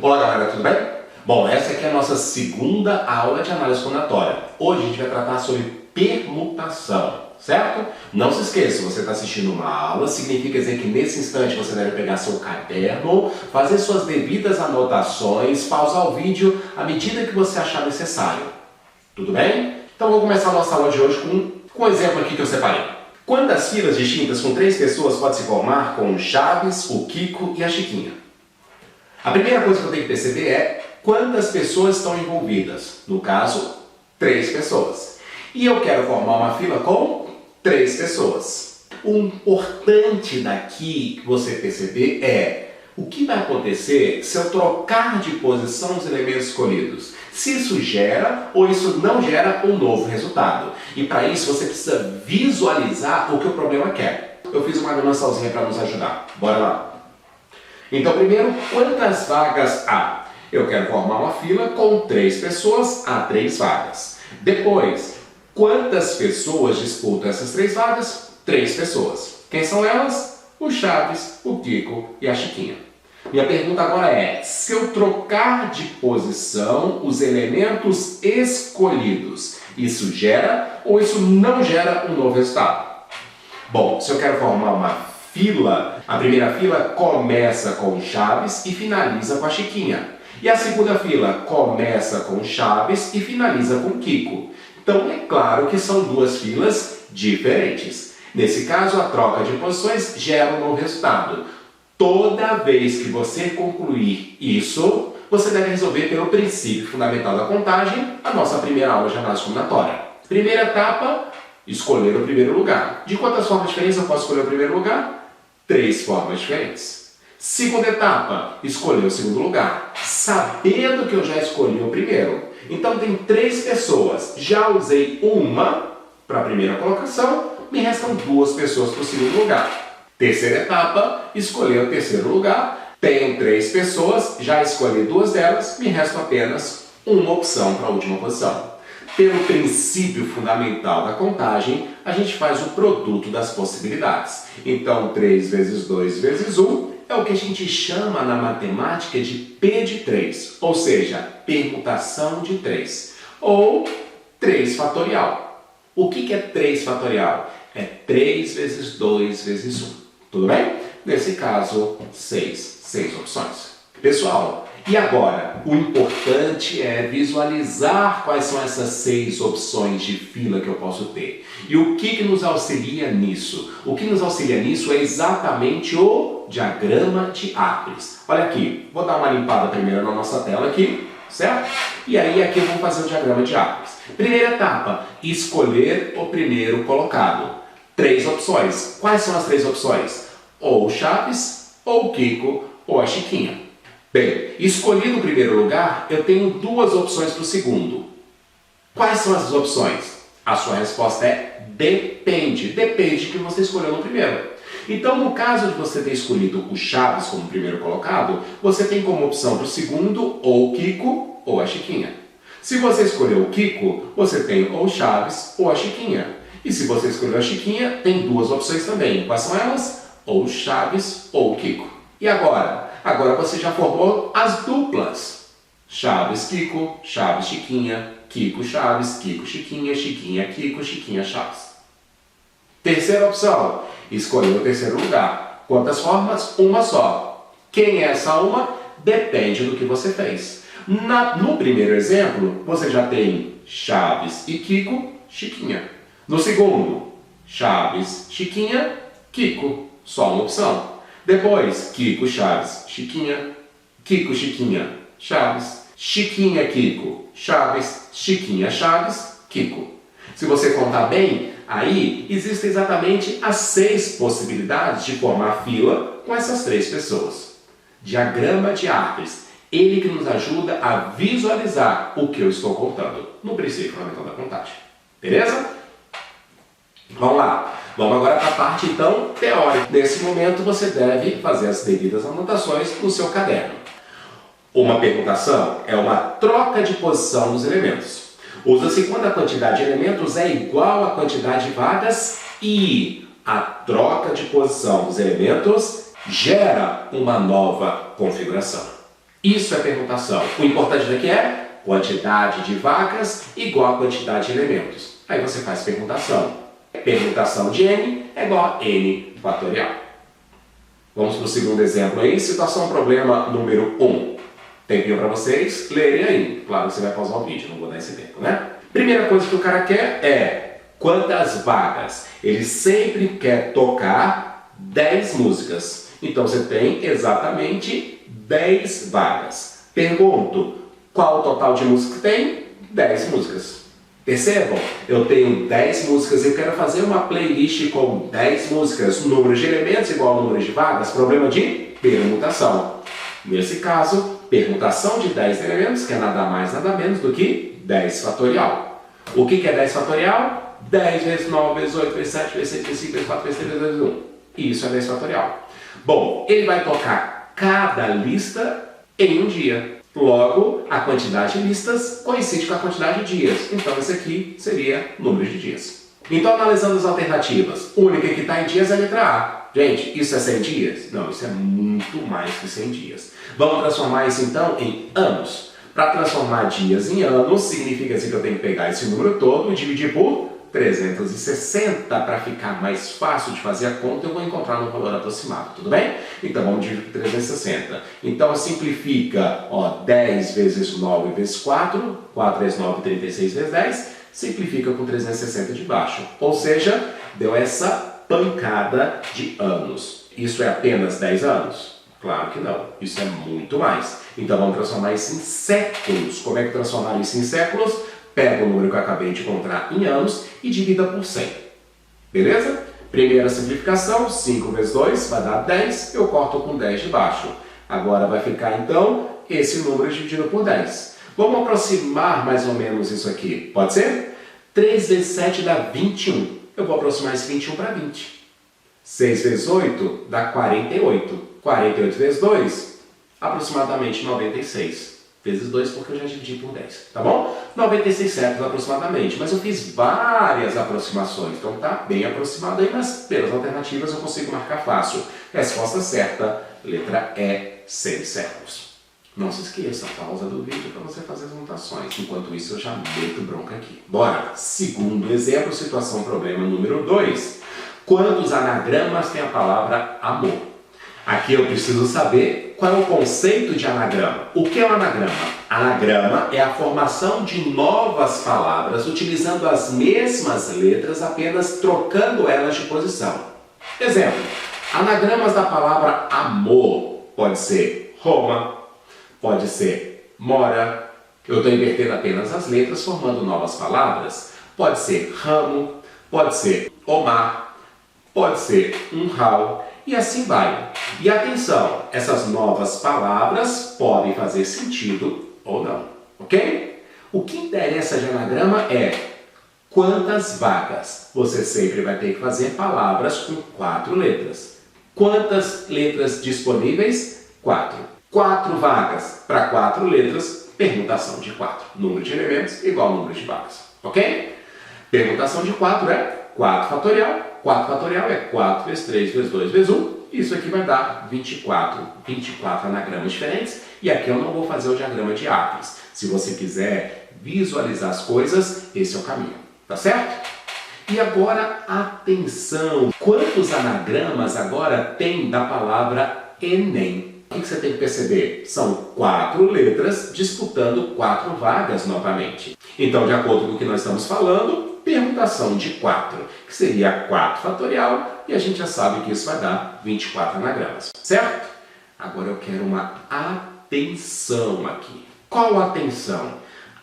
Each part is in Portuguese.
Olá galera, tudo bem? Bom, essa aqui é a nossa segunda aula de análise combinatória. Hoje a gente vai tratar sobre permutação, certo? Não se esqueça, você está assistindo uma aula, significa dizer que nesse instante você deve pegar seu caderno, fazer suas devidas anotações, pausar o vídeo à medida que você achar necessário. Tudo bem? Então vamos começar a nossa aula de hoje com um exemplo aqui que eu separei. Quantas filas distintas com 3 pessoas pode se formar com o Chaves, o Kiko e a Chiquinha? A primeira coisa que eu tenho que perceber é quantas pessoas estão envolvidas. No caso, 3 pessoas. E eu quero formar uma fila com 3 pessoas. O importante daqui que você perceber é o que vai acontecer se eu trocar de posição os elementos escolhidos. Se isso gera ou isso não gera um novo resultado. E para isso você precisa visualizar o que o problema quer. Eu fiz uma animaçãozinha para nos ajudar. Bora lá! Então, primeiro, quantas vagas há? Eu quero formar uma fila com 3 pessoas, há 3 vagas. Depois, quantas pessoas disputam essas 3 vagas? 3 pessoas. Quem são elas? O Chaves, o Kiko e a Chiquinha. Minha pergunta agora é, se eu trocar de posição os elementos escolhidos, isso gera ou isso não gera um novo resultado? Bom, se eu quero formar uma fila, a primeira fila começa com o Chaves e finaliza com a Chiquinha. E a segunda fila começa com o Chaves e finaliza com o Kiko. Então é claro que são 2 filas diferentes. Nesse caso, a troca de posições gera um novo resultado. Toda vez que você concluir isso, você deve resolver pelo princípio fundamental da contagem a nossa primeira aula de análise combinatória. Primeira etapa, escolher o primeiro lugar. De quantas formas diferentes eu posso escolher o primeiro lugar? 3 formas diferentes. Segunda etapa, escolher o segundo lugar, sabendo que eu já escolhi o primeiro. Então tem 3 pessoas, já usei uma para a primeira colocação, me restam 2 pessoas para o segundo lugar. Terceira etapa, escolher o terceiro lugar, tenho 3 pessoas, já escolhi 2 delas, me resta apenas uma opção para a última posição. Pelo princípio fundamental da contagem, a gente faz o produto das possibilidades. Então, 3 vezes 2 vezes 1 é o que a gente chama na matemática de P de 3, ou seja, permutação de 3, ou 3 fatorial. O que é 3 fatorial? É 3 vezes 2 vezes 1. Tudo bem? Nesse caso, 6 opções. Pessoal, e agora, o importante é visualizar quais são essas 6 opções de fila que eu posso ter. E o que nos auxilia nisso? O que nos auxilia nisso é exatamente o diagrama de árvores. Olha aqui, vou dar uma limpada primeiro na nossa tela aqui, certo? E aí aqui eu vou fazer o diagrama de árvores. Primeira etapa, escolher o primeiro colocado. 3 opções. Quais são as 3 opções? Ou o Chaves, ou o Kiko, ou a Chiquinha. Bem, escolhido o primeiro lugar, eu tenho 2 opções para o segundo. Quais são as opções? A sua resposta é depende. Depende do que você escolheu no primeiro. Então, no caso de você ter escolhido o Chaves como primeiro colocado, você tem como opção para o segundo ou o Kiko ou a Chiquinha. Se você escolheu o Kiko, você tem ou o Chaves ou a Chiquinha. E se você escolheu a Chiquinha, tem 2 opções também. Quais são elas? Ou o Chaves ou o Kiko. E agora? Agora você já formou as duplas. Chaves, Kiko, Chaves, Chiquinha, Kiko, Chaves, Kiko, Chiquinha, Chiquinha, Kiko, Chiquinha, Chaves. Terceira opção, escolher o terceiro lugar. Quantas formas? Uma só. Quem é essa uma? Depende do que você fez. No primeiro exemplo, você já tem Chaves e Kiko, Chiquinha. No segundo, Chaves, Chiquinha, Kiko. Só uma opção. Depois, Kiko, Chaves, Chiquinha, Kiko, Chiquinha, Chaves, Chiquinha, Kiko, Chaves, Chiquinha, Chaves, Kiko. Se você contar bem, aí existem exatamente as 6 possibilidades de formar fila com essas 3 pessoas. Diagrama de árvores. Ele que nos ajuda a visualizar o que eu estou contando no princípio fundamental da contagem. Beleza? Vamos lá. Vamos agora para a parte, então, teórica. Nesse momento, você deve fazer as devidas anotações no seu caderno. Uma permutação é uma troca de posição dos elementos. Usa-se quando a quantidade de elementos é igual à quantidade de vagas e a troca de posição dos elementos gera uma nova configuração. Isso é permutação. O importante daqui é quantidade de vagas igual a quantidade de elementos. Aí você faz permutação. Permutação de n é igual a n fatorial. Vamos para o segundo exemplo aí. Situação problema número 1. Tempinho para vocês lerem aí. Claro que você vai pausar o vídeo, não vou dar esse tempo, né? Primeira coisa que o cara quer é quantas vagas. Ele sempre quer tocar 10 músicas. Então você tem exatamente 10 vagas. Pergunto, qual o total de músicas que tem? 10 músicas. Percebam? Eu tenho 10 músicas e eu quero fazer uma playlist com 10 músicas. Número de elementos igual ao número de vagas. Problema de permutação. Nesse caso, permutação de 10 elementos, que é nada mais, nada menos do que 10 fatorial. O que é 10 fatorial? 10 vezes 9, vezes 8, vezes 7, vezes 6, vezes 5, vezes 4, vezes 3, vezes 1. Isso é 10 fatorial. Bom, ele vai tocar cada lista em um dia. Logo, a quantidade de listas coincide com a quantidade de dias. Então, esse aqui seria o número de dias. Então, analisando as alternativas, a única que está em dias é a letra A. Gente, isso é 100 dias? Não, isso é muito mais que 100 dias. Vamos transformar isso, então, em anos. Para transformar dias em anos, significa assim que eu tenho que pegar esse número todo e dividir por 360 para ficar mais fácil de fazer a conta, eu vou encontrar no valor aproximado, tudo bem? Então vamos dividir por 360. Então simplifica, 10 vezes 9 vezes 4, 4 vezes 9, 36 vezes 10, simplifica com 360 de baixo. Ou seja, deu essa pancada de anos. Isso é apenas 10 anos? Claro que não, isso é muito mais. Então vamos transformar isso em séculos. Como é que transformar isso em séculos? Pega o número que eu acabei de encontrar em anos e divida por 100. Beleza? Primeira simplificação, 5 vezes 2 vai dar 10, eu corto com 10 de baixo. Agora vai ficar então esse número dividido por 10. Vamos aproximar mais ou menos isso aqui, pode ser? 3 vezes 7 dá 21. Eu vou aproximar esse 21 para 20. 6 vezes 8 dá 48. 48 vezes 2, aproximadamente 96. Vezes 2 porque eu já dividi por 10, tá bom? 96 séculos aproximadamente, mas eu fiz várias aproximações, então tá bem aproximado aí, mas pelas alternativas eu consigo marcar fácil. Resposta certa, letra E, 100 séculos. Não se esqueça, pausa do vídeo para você fazer as anotações. Enquanto isso eu já meto bronca aqui. Bora! Segundo exemplo, situação problema número 2. Quantos anagramas tem a palavra amor? Aqui eu preciso saber qual é o conceito de anagrama. O que é um anagrama? Anagrama é a formação de novas palavras utilizando as mesmas letras, apenas trocando elas de posição. Exemplo, anagramas da palavra amor. Pode ser Roma, pode ser mora. Eu estou invertendo apenas as letras, formando novas palavras. Pode ser ramo, pode ser Omar, pode ser hall. E assim vai. E atenção, essas novas palavras podem fazer sentido ou não, ok? O que interessa de anagrama é quantas vagas. Você sempre vai ter que fazer palavras com 4 letras. Quantas letras disponíveis? 4. 4 vagas para 4 letras, permutação de 4. Número de elementos igual ao número de vagas, ok? Permutação de 4 é 4 fatorial. 4 fatorial é 4 vezes 3 vezes 2 vezes 1. Isso aqui vai dar 24. 24 anagramas diferentes. E aqui eu não vou fazer o diagrama de árvores. Se você quiser visualizar as coisas, esse é o caminho. Tá certo? E agora, atenção! Quantos anagramas agora tem da palavra Enem? O que você tem que perceber? São 4 letras disputando 4 vagas novamente. Então, de acordo com o que nós estamos falando, permutação de 4, que seria 4 fatorial, e a gente já sabe que isso vai dar 24 anagramas, certo? Agora eu quero uma atenção aqui. Qual atenção?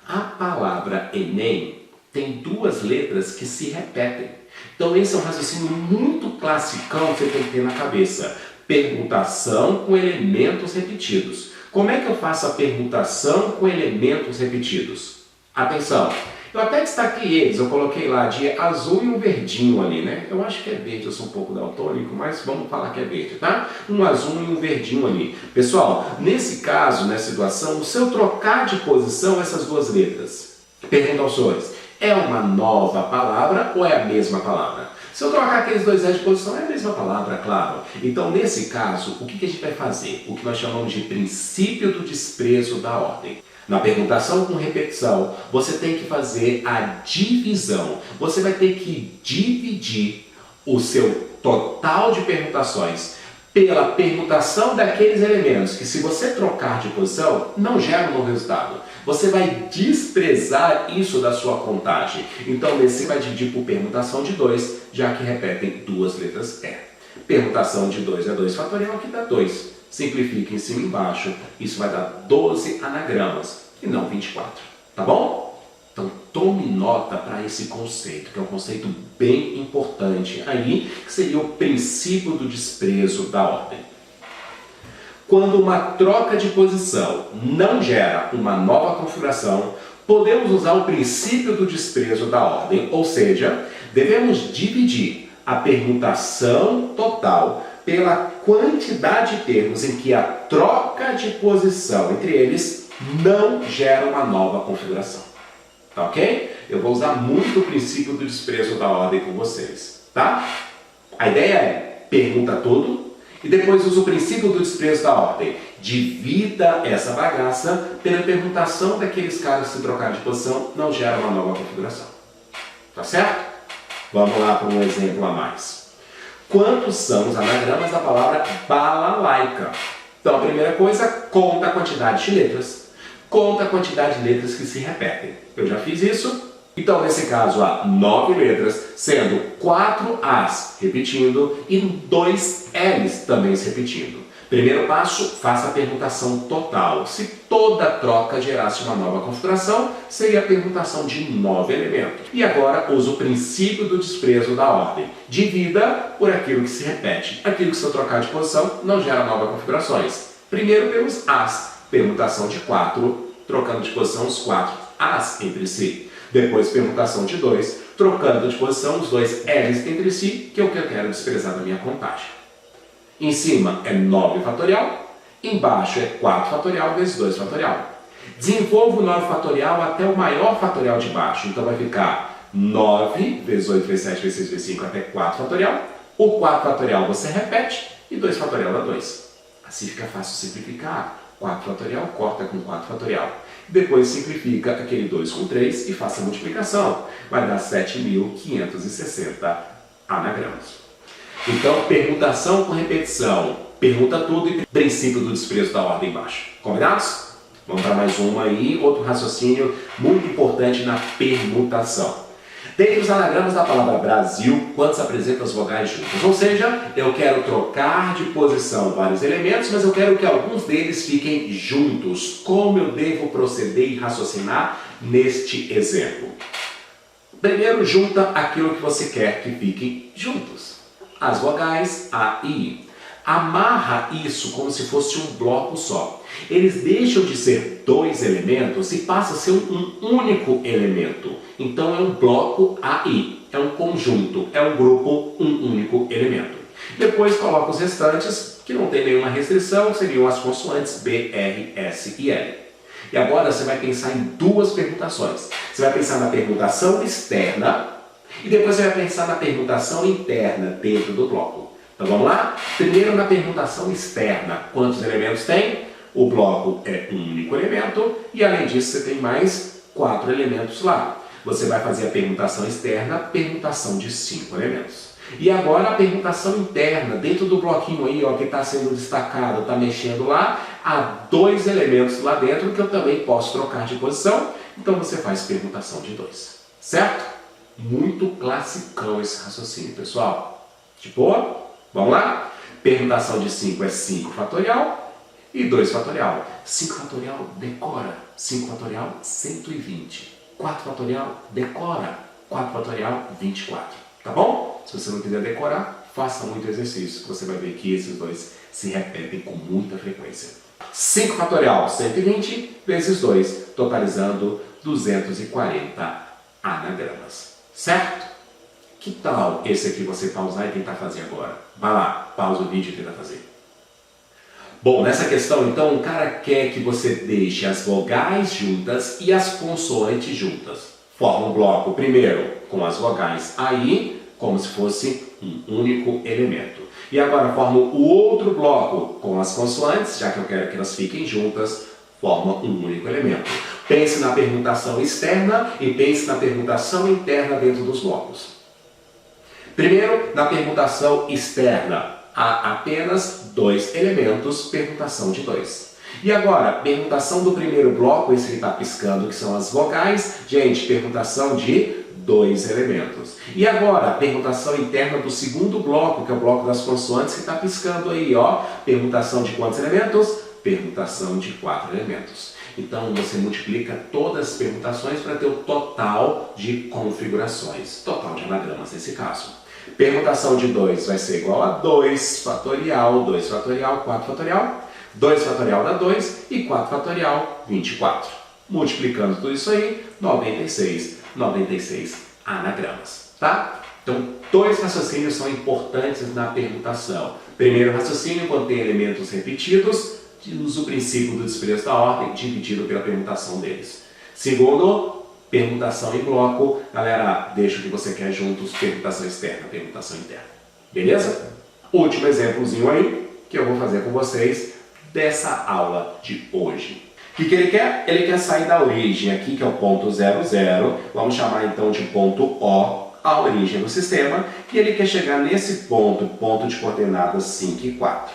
A palavra Enem tem 2 letras que se repetem. Então esse é um raciocínio muito classicão que você tem que ter na cabeça. Permutação com elementos repetidos. Como é que eu faço a permutação com elementos repetidos? Atenção! Eu até destaquei eles, eu coloquei lá de azul e um verdinho ali, né? Eu acho que é verde, eu sou um pouco daltônico, mas vamos falar que é verde, tá? Um azul e um verdinho ali. Pessoal, nesse caso, nessa situação, se eu trocar de posição essas 2 letras, pergunta aos senhores, É uma nova palavra ou é a mesma palavra? Se eu trocar aqueles dois S de posição, é a mesma palavra, claro. Então, nesse caso, o que a gente vai fazer? O que nós chamamos de princípio do desprezo da ordem. Na permutação com repetição, você tem que fazer a divisão. Você vai ter que dividir o seu total de permutações pela permutação daqueles elementos que, se você trocar de posição, não geram um novo resultado. Você vai desprezar isso da sua contagem. Então, você vai dividir por permutação de 2, já que repetem duas letras E. Permutação de 2 é 2 fatorial, que dá 2. Simplifica em cima e embaixo. Isso vai dar 12 anagramas e não 24. Tá bom? Então, tome nota para esse conceito, que é um conceito bem importante aí, que seria o princípio do desprezo da ordem. Quando uma troca de posição não gera uma nova configuração, podemos usar o princípio do desprezo da ordem, ou seja, devemos dividir a permutação total pela quantidade de termos em que a troca de posição entre eles não gera uma nova configuração. Tá ok? Eu vou usar muito o princípio do desprezo da ordem com vocês, tá? A ideia é permuta tudo e depois usa o princípio do desprezo da ordem. Divida essa bagaça pela permutação daqueles caras que se trocar de posição não gera uma nova configuração. Tá certo? Vamos lá para um exemplo a mais. Quantos são os anagramas da palavra balalaica? Então, a primeira coisa, conta a quantidade de letras. Conta a quantidade de letras que se repetem. Eu já fiz isso. Então, nesse caso, há 9 letras, sendo 4 As repetindo e 2 Ls também se repetindo. Primeiro passo, faça a permutação total. Se toda troca gerasse uma nova configuração, seria a permutação de 9 elementos. E agora, use o princípio do desprezo da ordem. Divida por aquilo que se repete. Aquilo que se eu trocar de posição não gera novas configurações. Primeiro temos As. Permutação de 4, trocando de posição os 4 As entre si. Depois, permutação de 2, trocando de posição os 2 Ls entre si, que é o que eu quero desprezar da minha contagem. Em cima é 9 fatorial, embaixo é 4 fatorial vezes 2 fatorial. Desenvolva o 9 fatorial até o maior fatorial de baixo. Então vai ficar 9 vezes 8 vezes 7 vezes 6 vezes 5 até 4 fatorial. O 4 fatorial você repete e 2 fatorial dá 2. Assim fica fácil simplificar. 4 fatorial, corta com 4 fatorial. Depois simplifica aquele 2 com 3 e faça a multiplicação. Vai dar 7.560 anagramas. Então, permutação com repetição. Permuta tudo e princípio do desprezo da ordem embaixo. Combinados? Vamos para mais uma aí. Outro raciocínio muito importante na permutação. Dentre os anagramas da palavra Brasil, quantos apresentam as vogais juntas? Ou seja, eu quero trocar de posição vários elementos, mas eu quero que alguns deles fiquem juntos. Como eu devo proceder e raciocinar neste exemplo? Primeiro, junta aquilo que você quer que fiquem juntos. As vogais A e I. Amarra isso como se fosse um bloco só. Eles deixam de ser 2 elementos e passam a ser um único elemento. Então é um bloco AI, é um conjunto, é um grupo, um único elemento. Depois coloca os restantes, que não tem nenhuma restrição, seriam as consoantes B, R, S e L. E agora você vai pensar em duas permutações. Você vai pensar na permutação externa e depois você vai pensar na permutação interna dentro do bloco. Então vamos lá? Primeiro na permutação externa. Quantos elementos tem? O bloco é um único elemento e além disso você tem mais 4 elementos lá. Você vai fazer a permutação externa, permutação de 5 elementos. E agora a permutação interna, dentro do bloquinho aí, ó, que está sendo destacado, está mexendo lá, há 2 elementos lá dentro que eu também posso trocar de posição. Então você faz permutação de 2. Certo? Muito classicão esse raciocínio, pessoal. De boa? Vamos lá? Permutação de 5 é 5 fatorial e 2 fatorial. 5 fatorial decora. 5 fatorial 120. 4 fatorial decora. 4 fatorial 24. Tá bom? Se você não quiser decorar, faça muito exercício, que você vai ver que esses dois se repetem com muita frequência. 5 fatorial 120 vezes 2, totalizando 240 anagramas. Certo? Que tal esse aqui você pausar e tentar fazer agora? Vai lá, pausa o vídeo e tenta fazer. Bom, nessa questão, então, o cara quer que você deixe as vogais juntas e as consoantes juntas. Forma um bloco primeiro com as vogais aí, como se fosse um único elemento. E agora formo o outro bloco com as consoantes, já que eu quero que elas fiquem juntas, forma um único elemento. Pense na permutação externa e pense na permutação interna dentro dos blocos. Primeiro, na permutação externa, há apenas 2 elementos, permutação de 2. E agora, permutação do primeiro bloco, esse que está piscando, que são as vogais, gente, permutação de 2 elementos. E agora, a permutação interna do segundo bloco, que é o bloco das consoantes, que está piscando aí, ó. Permutação de quantos elementos? Permutação de 4 elementos. Então, você multiplica todas as permutações para ter o total de configurações. Total de anagramas, nesse caso. Permutação de 2 vai ser igual a 2 fatorial, 2 fatorial, 4 fatorial. 2 fatorial dá 2 e 4 fatorial, 24. Multiplicando tudo isso aí, 96 anagramas, tá? Então, 2 raciocínios são importantes na permutação. Primeiro raciocínio, quando tem elementos repetidos, usa o princípio do desprezo da ordem dividido pela permutação deles. Segundo, permutação em bloco. Galera, deixa o que você quer juntos, permutação externa, permutação interna. Beleza? Último exemplozinho aí, que eu vou fazer com vocês dessa aula de hoje. O que ele quer? Ele quer sair da origem aqui, que é o ponto 0, 0. Vamos chamar então de ponto O, a origem do sistema. E ele quer chegar nesse ponto, ponto de coordenadas 5 e 4.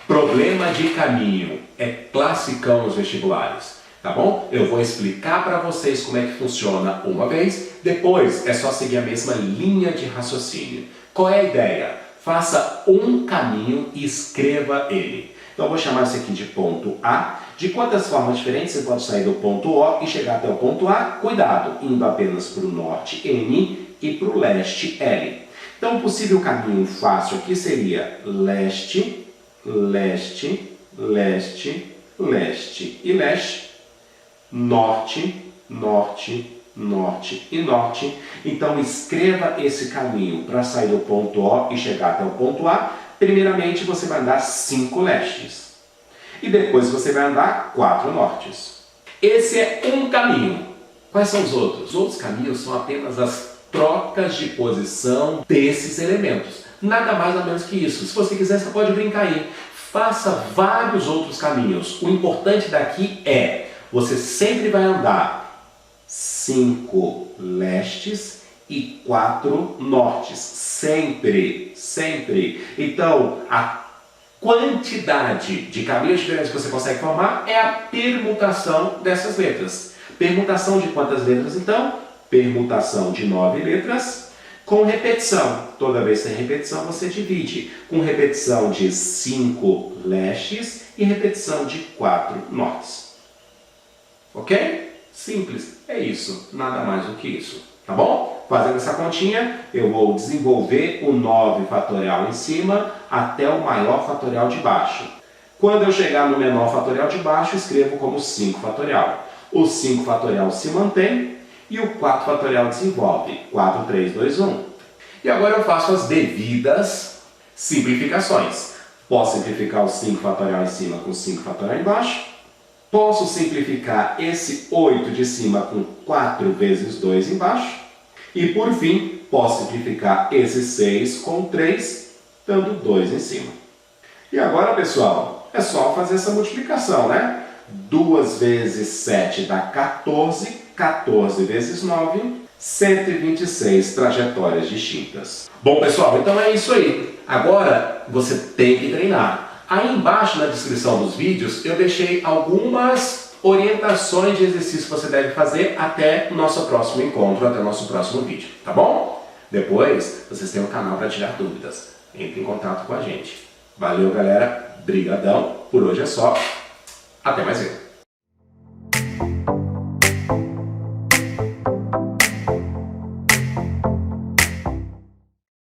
Problema de caminho é classicão nos vestibulares, tá bom? Eu vou explicar para vocês como é que funciona uma vez. Depois é só seguir a mesma linha de raciocínio. Qual é a ideia? Faça um caminho e escreva ele. Então, eu vou chamar isso aqui de ponto A. De quantas formas diferentes você pode sair do ponto O e chegar até o ponto A? Cuidado, indo apenas para o norte N e para o leste L. Então, o possível caminho fácil aqui seria leste, leste, leste, leste e leste, norte, norte, norte e norte. Então, escreva esse caminho para sair do ponto O e chegar até o ponto A. Primeiramente, você vai andar 5 lestes. E depois você vai andar 4 nortes. Esse é um caminho. Quais são os outros? Os outros caminhos são apenas as trocas de posição desses elementos. Nada mais ou menos que isso. Se você quiser, você pode brincar aí. Faça vários outros caminhos. O importante daqui é, você sempre vai andar 5 lestes e 4 nortes. Sempre, sempre. Então, a quantidade de caminhos diferentes que você consegue formar é a permutação dessas letras. Permutação de quantas letras, então? Permutação de 9 letras com repetição. Toda vez que tem repetição, você divide. Com repetição de 5 lestes e repetição de 4 nortes. Ok? Simples. É isso. Nada mais do que isso. Tá bom? Fazendo essa continha, eu vou desenvolver o 9 fatorial em cima até o maior fatorial de baixo. Quando eu chegar no menor fatorial de baixo, escrevo como 5 fatorial. O 5 fatorial se mantém e o 4 fatorial desenvolve. 4, 3, 2, 1. E agora eu faço as devidas simplificações. Posso simplificar o 5 fatorial em cima com 5 fatorial embaixo. Posso simplificar esse 8 de cima com 4 vezes 2 embaixo. E por fim, posso simplificar esse 6 com 3, dando 2 em cima. E agora, pessoal, é só fazer essa multiplicação, né? 2 vezes 7 dá 14, 14 vezes 9, 126 trajetórias distintas. Bom, pessoal, então é isso aí. Agora você tem que treinar. Aí embaixo na descrição dos vídeos eu deixei algumas orientações de exercício que você deve fazer até o nosso próximo encontro, até o nosso próximo vídeo, tá bom? Depois, vocês têm um canal para tirar dúvidas. Entre em contato com a gente. Valeu, galera. Brigadão. Por hoje é só. Até mais ver.